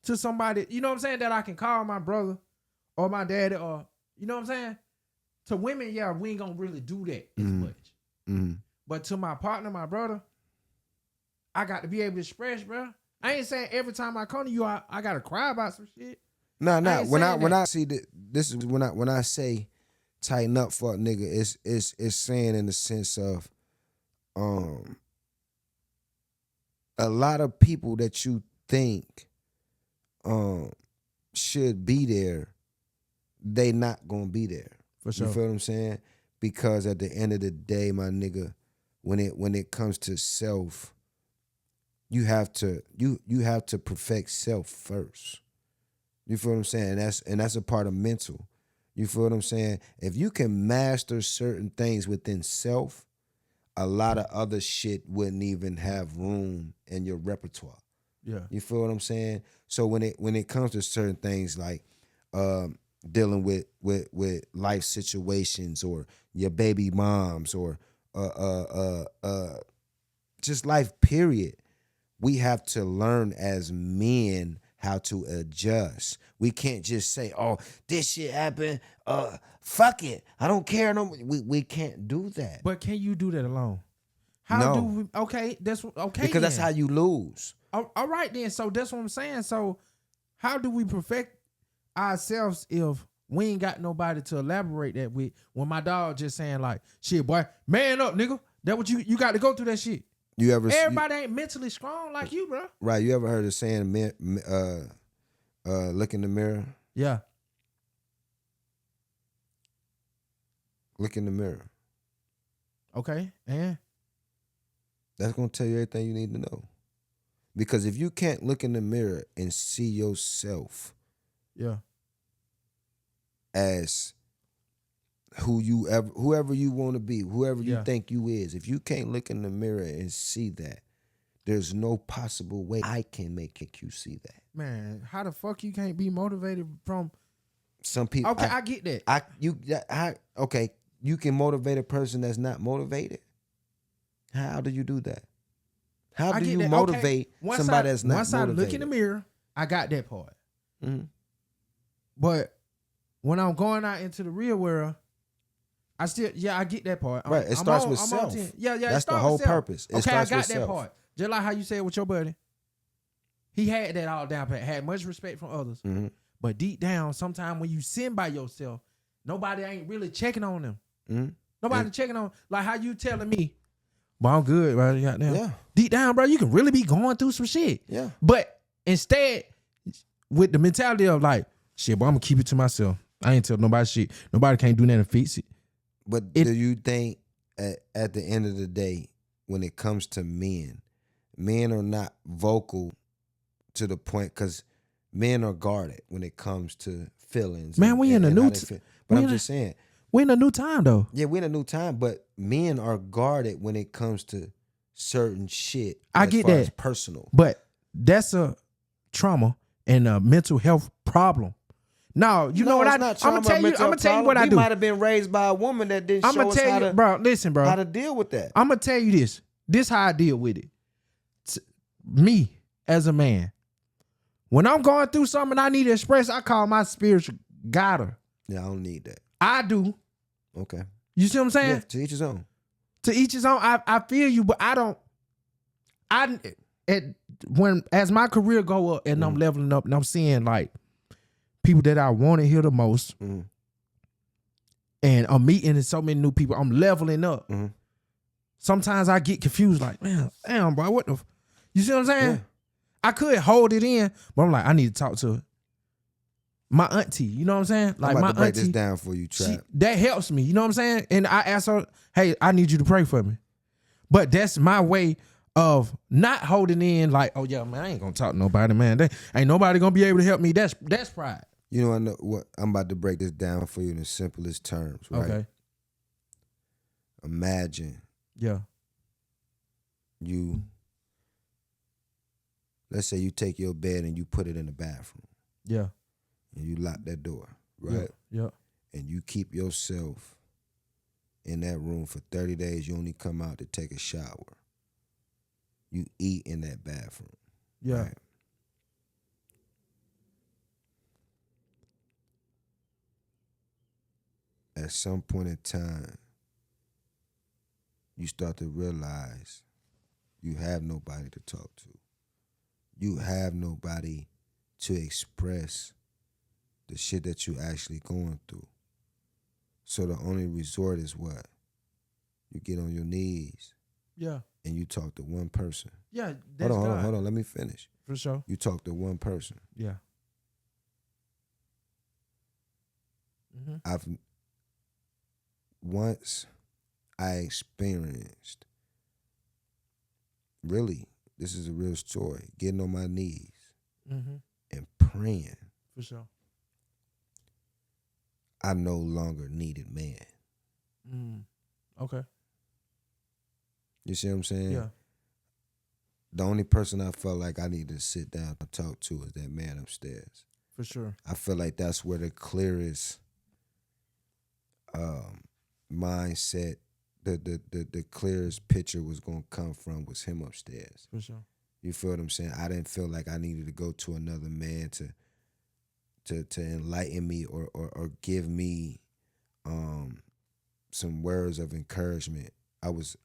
to somebody. You know what I'm saying? That I can call my brother or my daddy or you know what I'm saying. To women, yeah, we ain't gonna really do that as much. Mm-hmm. But to my partner, my brother, I got to be able to express, bro. I ain't saying every time I come to you, I gotta cry about some shit. Nah. When I see that, this is when I say tighten up for a nigga, it's saying in the sense of a lot of people that you think should be there, they not gonna be there. For sure. You feel what I'm saying? Because at the end of the day, my nigga, when it comes to self, you have to perfect self first. You feel what I'm saying? And that's a part of mental. You feel what I'm saying? If you can master certain things within self, a lot of other shit wouldn't even have room in your repertoire. Yeah. You feel what I'm saying? So when it comes to certain things like dealing with life situations or your baby moms or just life period, we have to learn as men how to adjust. We can't just say, "Oh, this shit happened. Fuck it. I don't care no more." We can't do that. But can you do that alone? How No. do we? Okay, that's okay. Because that's how you lose. All right then. So that's what I'm saying. So how do we perfect ourselves if we ain't got nobody to elaborate that with? When my dog just saying like, "Shit, boy, man up, nigga." That what you got to go through that shit. Everybody ain't mentally strong like you, bro. Right? You ever heard of saying, look in the mirror? Yeah. Look in the mirror. Okay, and that's gonna tell you everything you need to know. Because if you can't look in the mirror and see yourself, yeah, as whoever you want to be, whoever you think you is, if you can't look in the mirror and see that, there's no possible way I can make you see that. Man, how the fuck you can't be motivated from some people? Okay, I get that. Okay, you can motivate a person that's not motivated. How do you do that? How do you motivate somebody that's not motivated? Once I look in the mirror, I got that part. Mm-hmm. But when I'm going out into the real world, I get that part. Right, it starts with self. That's the whole purpose. Okay, I got that part. Just like how you said with your buddy. He had that all down pat, had much respect from others. Mm-hmm. But deep down, sometimes when you sin by yourself, nobody ain't really checking on them. Mm-hmm. Nobody checking on, like how you telling me, "Well, I'm good, right?" Yeah. Deep down, bro, you can really be going through some shit. Yeah. But instead, with the mentality of like, "Shit, but I'm gonna keep it to myself. I ain't tell nobody shit. Nobody can't do nothing to fix it." But do you think at the end of the day, when it comes to men are not vocal to the point, because men are guarded when it comes to feelings. Man, we in a new but I'm just saying, we're in a new time though. Yeah, we're in a new time, but men are guarded when it comes to certain shit. I get that. As personal. But that's a trauma and a mental health problem. No, know what I'm gonna tell you what I do. You might have been raised by a woman that didn't show us how to, bro. Listen, bro, how to deal with that. I'm gonna tell you this. This how I deal with it. Me as a man, when I'm going through something I need to express, I call my spiritual guider. Yeah, I don't need that. I do. Okay. You see what I'm saying? Yeah, to each his own. To each his own. I feel you, but I don't. As my career go up and I'm leveling up and I'm seeing like people that I want to hear the most, and I'm meeting so many new people, I'm leveling up. Sometimes I get confused, like, man, damn, bro, what the? You see what I'm saying? Yeah. I could hold it in, but I'm like, I need to talk to my auntie. You know what I'm saying? Like, I'm about my to break auntie, this down for you, Trap. That helps me. You know what I'm saying? And I ask her, hey, I need you to pray for me. But that's my way of not holding in, like, oh yeah, man, I ain't gonna talk to nobody, man. Ain't nobody gonna be able to help me. That's pride. You know, I know what I'm about to break this down for you in the simplest terms, right? Okay. Imagine. Yeah. Let's say you take your bed and you put it in the bathroom. Yeah. And you lock that door, right? Yeah. And you keep yourself in that room for 30 days. You only come out to take a shower. You eat in that bathroom. Yeah. Right? At some point in time, you start to realize you have nobody to talk to. You have nobody to express the shit that you actually going through. So the only resort is what? You get on your knees. Yeah. And you talk to one person. Yeah, that's hold God. on, let me finish. For sure. You talk to one person. Yeah. Mm-hmm. Once I experienced, really, this is a real story, getting on my knees and praying. For sure. I no longer needed man. Okay. You see what I'm saying? Yeah. The only person I felt like I needed to sit down and talk to is that man upstairs. For sure. I feel like that's where the clearest mindset, the clearest picture was gonna come from was him upstairs. For sure. You feel what I'm saying? I didn't feel like I needed to go to another man to enlighten me or give me some words of encouragement. I was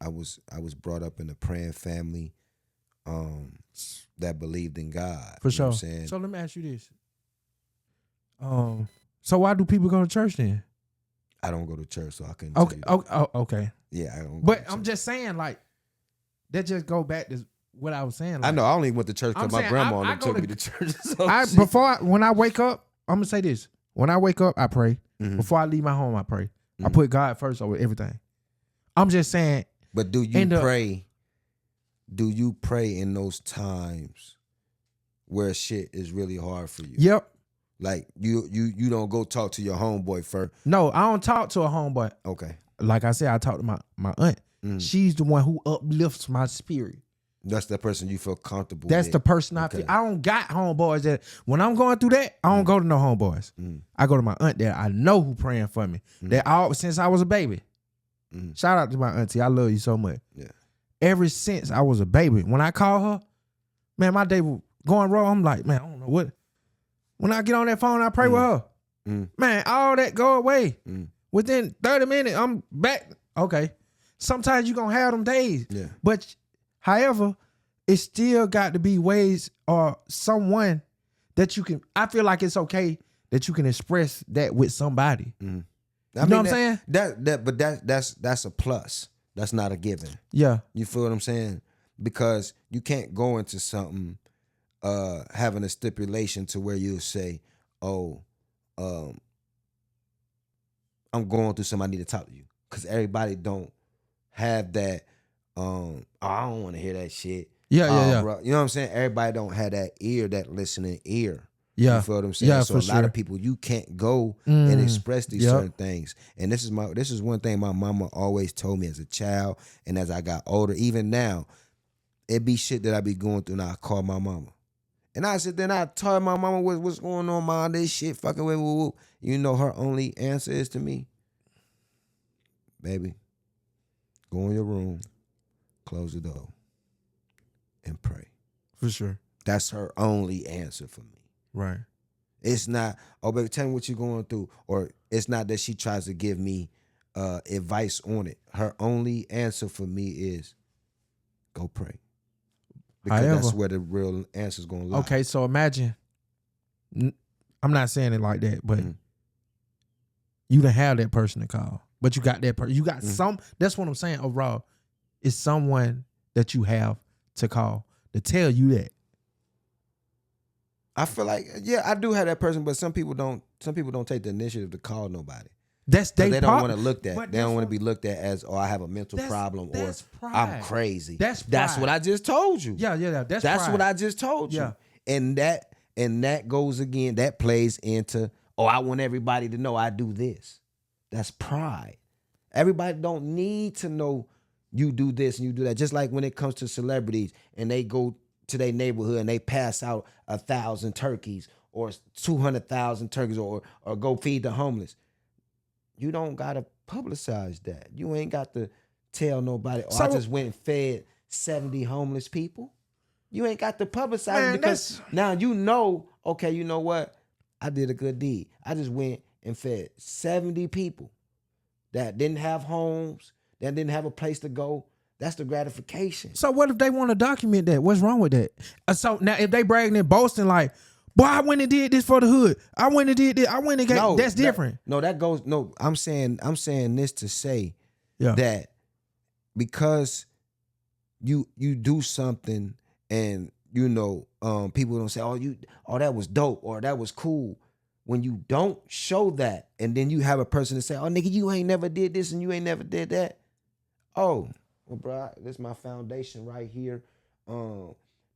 brought up in a praying family that believed in God. For sure. Know what I'm saying? So let me ask you this. So why do people go to church then? I don't go to church, so I couldn't tell you that. Okay. Yeah, I don't. But I'm just saying, like, that just go back to what I was saying. Like, I know. I only went to church because my grandma I took me to church. So when I wake up, I'm gonna say this. When I wake up, I pray. Before I leave my home, I pray. I put God first over everything. I'm just saying. But do you pray? Do you pray in those times where shit is really hard for you? Yep. Like you don't go talk to your homeboy first. No, I don't talk to a homeboy. Okay. Like I said, I talk to my aunt. She's the one who uplifts my spirit. That's the person you feel comfortable That's with. the person I feel. I don't got homeboys that when I'm going through that, I don't go to no homeboys. I go to my aunt that I know who praying for me. That since I was a baby. Shout out to my auntie. I love you so much. Yeah. Ever since I was a baby, when I call her, man, my day was going wrong. I'm like, man, I don't know what. When I get on that phone, I pray with her. Man, all that go away. Within 30 minutes, I'm back. Okay. Sometimes you're going to have them days. Yeah. But however, it still got to be ways or someone that you can, I feel like it's okay that you can express that with somebody. You know what I'm saying? But that's a plus. That's not a given. Yeah. You feel what I'm saying? Because you can't go into something having a stipulation to where you say, oh, I'm going through something, I need to talk to you. Because everybody don't have that, oh, I don't want to hear that shit. Yeah. Bro. You know what I'm saying? Everybody don't have that ear, that listening ear. Yeah. You feel what I'm saying? Yeah, so a lot of people, you can't go and express these certain things. And this is one thing my mama always told me as a child and as I got older. Even now, it be shit that I be going through and I call my mama. And I sit there and I tell my mama what's going on, mom, this shit fucking with woo. You know her only answer is to me, baby, go in your room, close the door, and pray. For sure. That's her only answer for me. Right. It's not, oh, baby, tell me what you're going through. Or it's not that she tries to give me advice on it. Her only answer for me is go pray. Because that's where the real answer is going to lie. Okay, so imagine, I'm not saying it like that, but you didn't have that person to call. But you got that person. You got some, that's what I'm saying overall. It's someone that you have to call to tell you that. I feel like, yeah, I do have that person, but some people don't take the initiative to call nobody. They don't want to look at. They don't want to be looked at as, oh, I have a mental problem or I'm crazy. That's what I just told you. Yeah. That's what I just told you. Yeah. And that goes again. That plays into, oh, I want everybody to know I do this. That's pride. Everybody don't need to know you do this and you do that. Just like when it comes to celebrities and they go to their neighborhood and they pass out 1,000 turkeys or 200,000 turkeys or go feed the homeless. You don't gotta publicize that. You ain't got to tell nobody, So- I just went and fed 70 homeless people. You ain't got to publicize Man, it because now you know, okay, you know what? I did a good deed. I just went and fed 70 people that didn't have homes, that didn't have a place to go. That's the gratification. So what if they want to document that? What's wrong with that? So now if they bragging and boasting like, boy, I went and did this for the hood. I went and did this. I went and got, that's different. I'm saying this to say Yeah. that because you do something and people don't say, oh, that was dope or that was cool. When you don't show that and then you have a person to say, oh, nigga, you ain't never did this and you ain't never did that. Oh, well, bro, this is my foundation right here.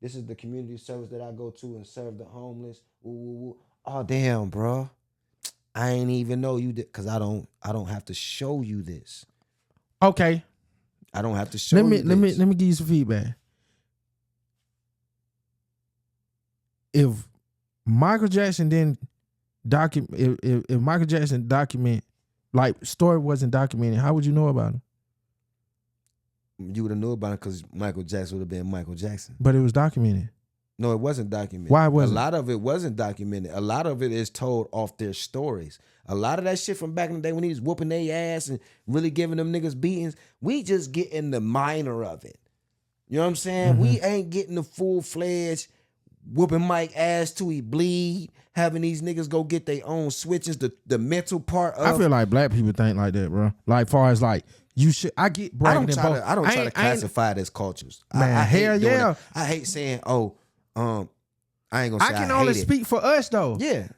This is the community service that I go to and serve the homeless. Ooh. Oh, damn, bro. I ain't even know you did because I don't have to show you this. Okay. I don't have to show you this. Let me give you some feedback. If Michael Jackson didn't document, if Michael Jackson document, like story wasn't documented, how would you know about him? You would have known about it because Michael Jackson would have been Michael Jackson. But it was documented. No, it wasn't documented. Why wasn't it? A lot of it wasn't documented. A lot of it is told off their stories. A lot of that shit from back in the day when he was whooping their ass and really giving them niggas beatings, we just getting the minor of it. You know what I'm saying? Mm-hmm. We ain't getting the full-fledged whooping Mike ass till he bleed, having these niggas go get their own switches, the mental part of. I feel like black people think like that, bro. Like far as like, you should. I get bragging and both. I don't try to classify it as cultures. Man, I hate hell yeah. I hate saying, I ain't gonna say I can only speak for us though. Yeah.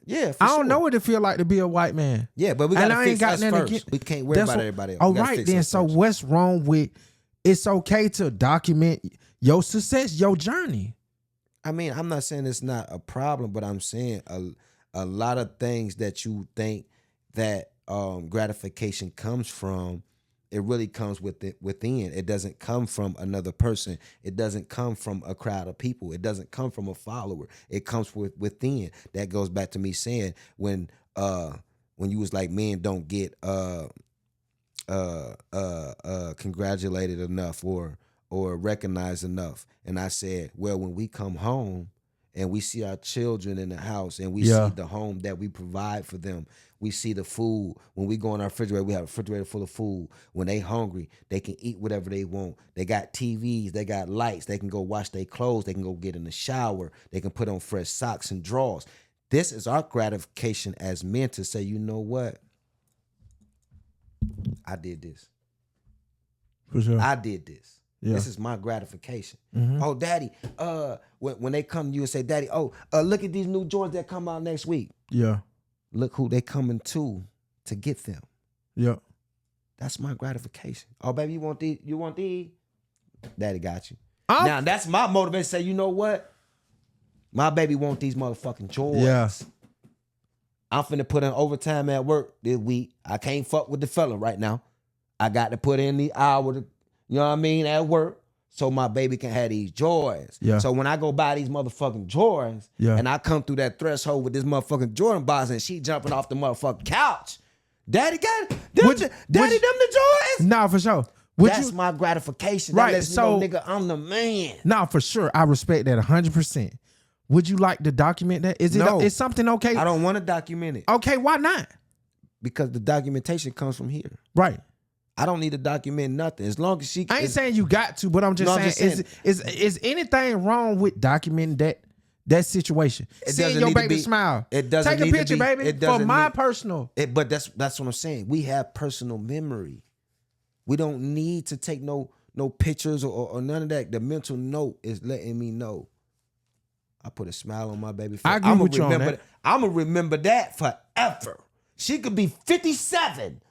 I don't know what it feel like to be a white man. Yeah, but we gotta fix us first. Get, we can't worry about everybody else. All right, then. So what's wrong with? It's okay to document your success, your journey. I mean, I'm not saying it's not a problem, but I'm saying a lot of things that you think that gratification comes from. It really comes within. It doesn't come from another person. It doesn't come from a crowd of people. It doesn't come from a follower. It comes within. That goes back to me saying when you was like, men don't get congratulated enough or recognized enough. And I said, well, when we come home and we see our children in the house and we see the home that we provide for them, we see the food. When we go in our refrigerator, we have a refrigerator full of food. When they hungry, they can eat whatever they want. They got TVs, they got lights, they can go wash their clothes, they can go get in the shower, they can put on fresh socks and drawers. This is our gratification as men to say, you know what? I did this. For sure. I did this. Yeah. This is my gratification. Mm-hmm. Oh, daddy, when they come to you and say, daddy, look at these new Jordans that come out next week. Yeah. Look who they coming to get them. Yeah. That's my gratification. Oh, baby, you want these? You want these? Daddy got you. Now, that's my motivation. Say, you know what? My baby want these motherfucking Jordans. Yeah. I'm finna put in overtime at work this week. I can't fuck with the fella right now. I got to put in the hour, you know what I mean, at work so my baby can have these Jordans. Yeah. So when I go buy these motherfucking Jordans and I come through that threshold with this motherfucking Jordan box and she jumping off the motherfucking couch, daddy got it. Them the Jordans? Nah, for sure. That's my gratification. Right, that lets me know, nigga, I'm the man. Nah, for sure. I respect that 100%. Would you like to document that? Is something okay? I don't want to document it. Okay, why not? Because the documentation comes from here. Right. I don't need to document nothing. As long as she... I ain't saying you got to, but I'm just saying, is anything wrong with documenting that situation? Seeing your baby smile. It doesn't take a need picture, to be, baby, for my personal. But that's what I'm saying. We have personal memory. We don't need to take no pictures or none of that. The mental note is letting me know. I put a smile on my baby face. I agree with you on that. I'm going to remember that forever. She could be 57.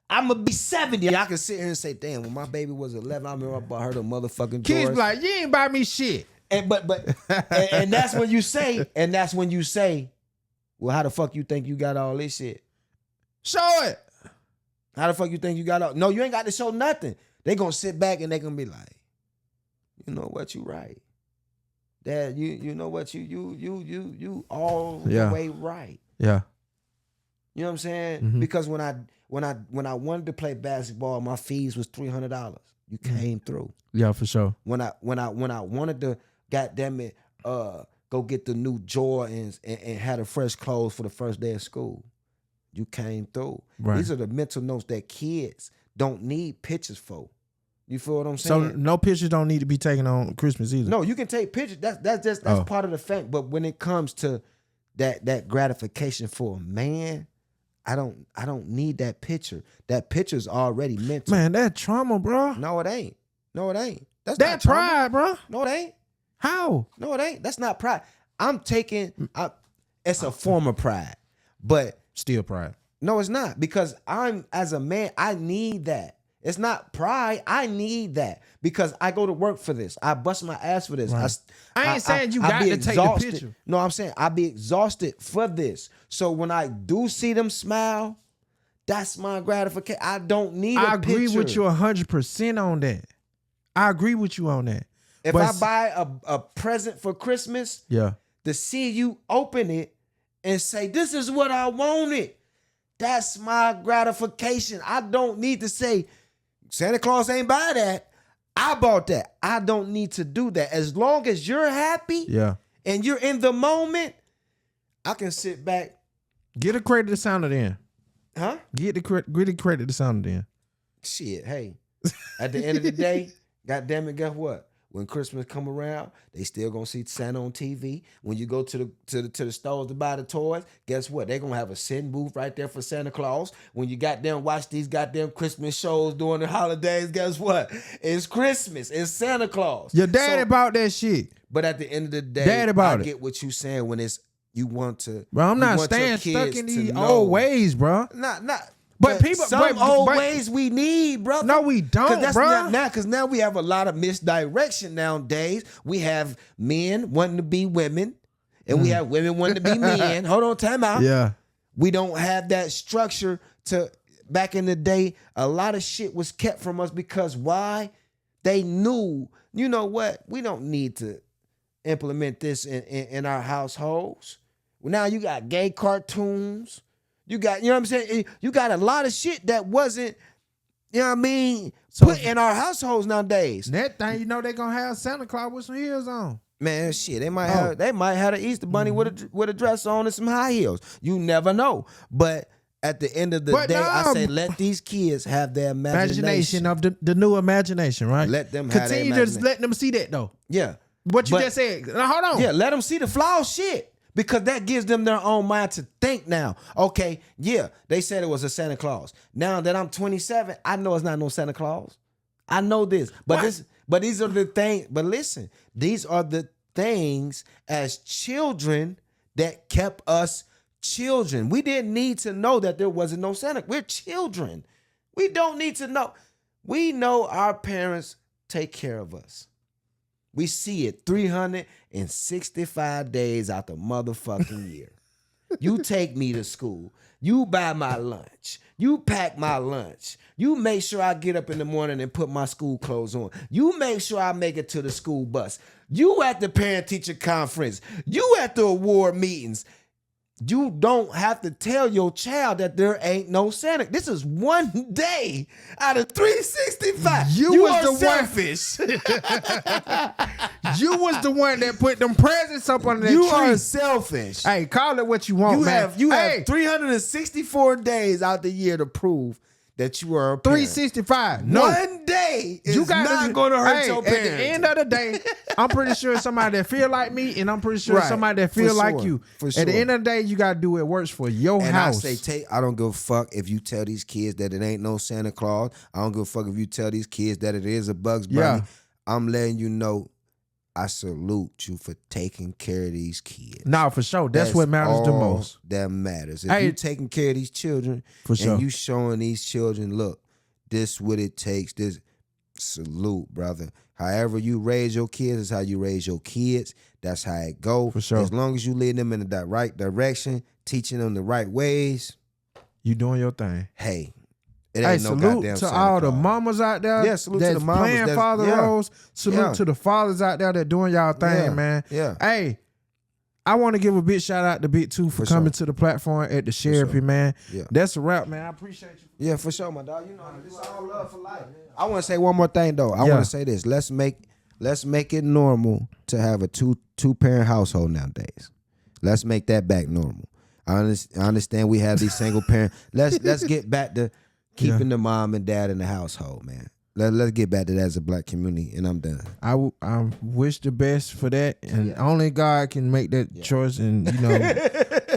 I'm going to be 70. I can sit here and say, damn, when my baby was 11, I remember I bought her the motherfucking Kids drawers. be like, you ain't buy me shit. And that's when you say, well, how the fuck you think you got all this shit? Show it. How the fuck you think you got all? No, you ain't got to show nothing. They going to sit back and they going to be like, you know what, you right. Dad, you know what, you all the way right. Yeah. You know what I'm saying? Because when I wanted to play basketball, my fees was $300. You came through. Yeah, for sure. When I wanted to, goddamn it, go get the new Jordans and had a fresh clothes for the first day of school, you came through. Right. These are the mental notes that kids don't need pictures for. You feel what I'm saying? So no pictures don't need to be taken on Christmas either. No, you can take pictures. That's part of the fact. But when it comes to that gratification for a man, I don't need that picture. That picture's already mental. Man, that trauma, bro. No, it ain't. That's that not trauma. pride, bro. No, it ain't. How? No, it ain't. That's not pride. It's a form of pride, but still pride. No, it's not, because as a man, I need that. It's not pride. I need that because I go to work for this. I bust my ass for this. Right. I ain't saying you got to take the picture. No, I'm saying I be exhausted for this. So when I do see them smile, that's my gratification. I don't need a picture. I agree with you 100% on that. I agree with you on that. If I buy a present for Christmas, to see you open it and say, this is what I wanted, that's my gratification. I don't need to say, Santa Claus ain't buy that. I bought that. I don't need to do that. As long as you're happy and you're in the moment, I can sit back. Get a credit to sound it in. Huh? Get the credit to sound it in. Shit, hey. At the end of the day, goddamn it, guess what? When Christmas come around, they still gonna see Santa on TV. When you go to the stores to buy the toys, guess what? They gonna have a sitting booth right there for Santa Claus. When you goddamn watch these goddamn Christmas shows during the holidays, guess what? It's Christmas. It's Santa Claus. Your daddy bought that shit. But at the end of the day, I get what you saying when it's you want to. Bro, I'm not staying stuck in these old ways, bro. Not. But people, old ways we need, brother. No, we don't, bro. Because now we have a lot of misdirection nowadays. We have men wanting to be women, and we have women wanting to be men. Hold on, time out. Yeah. We don't have that structure to. Back in the day, a lot of shit was kept from us because why? They knew, you know what? We don't need to implement this in our households. Well, now you got gay cartoons. You got, you know what I'm saying? You got a lot of shit that wasn't, you know what I mean, put in our households nowadays. That thing, you know, they gonna have Santa Claus with some heels on. Man, shit, they might have an Easter bunny with a dress on and some high heels. You never know. But at the end of the day, I say let these kids have their imagination of the new imagination, right? Let them have continue to just let them see that though. Yeah. What you just said. Now, hold on. Yeah, let them see the flawed shit. Because that gives them their own mind to think now. Okay, yeah, they said it was a Santa Claus. Now that I'm 27, I know it's not no Santa Claus. I know this. But these are the things. But listen, these are the things as children that kept us children. We didn't need to know that there wasn't no Santa. We're children. We don't need to know. We know our parents take care of us. We see it 365 days out the motherfucking year. You take me to school. You buy my lunch. You pack my lunch. You make sure I get up in the morning and put my school clothes on. You make sure I make it to the school bus. You at the parent-teacher conference. You at the award meetings. You don't have to tell your child that there ain't no Santa. This is one day out of 365. You was the selfish. You was the one that put them presents up on that tree. You are selfish. Hey, call it what you want, man. You have 364 days out the year to prove that you are a parent. 365. No. One day is not going to hurt your parents. At the end of the day, I'm pretty sure somebody that feel like me, and I'm pretty sure somebody that feel like you. At the end of the day, you got to do what works for your house. I say, I don't give a fuck if you tell these kids that it ain't no Santa Claus. I don't give a fuck if you tell these kids that it is a Bugs Bunny. Yeah. I'm letting you know, I salute you for taking care of these kids. No, for sure. That's what matters the most. That matters. If you taking care of these children and you showing these children, look, this what it takes. This salute, brother. However you raise your kids is how you raise your kids. That's how it go. For sure. As long as you lead them in the right direction, teaching them the right ways, you doing your thing. Hey. It ain't no salute goddamn to Santa all Claus. the mamas out there. Yeah, salute to the mamas playing father roles. Salute to the fathers out there that doing y'all thing, man. Yeah. Hey, I want to give a big shout out to Big Two for coming to the platform at the SHARAPY, man. Yeah. That's a wrap, man. I appreciate you. Yeah, for sure, my dog. You know, this all love for life. I want to say one more thing though. I want to say this. Let's make it normal to have a two-parent household nowadays. Let's make that back normal. I understand we have these single parent. Let's get back to keeping the mom and dad in the household, man. Let's get back to that as a black community, and I'm done. I wish the best for that, and only God can make that choice. And you know,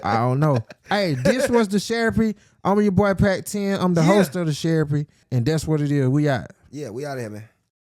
I don't know. Hey, this was the SHARAPY. I'm your boy Pac 10. I'm the host of the SHARAPY, and that's what it is. We out. Yeah, we out of here, man.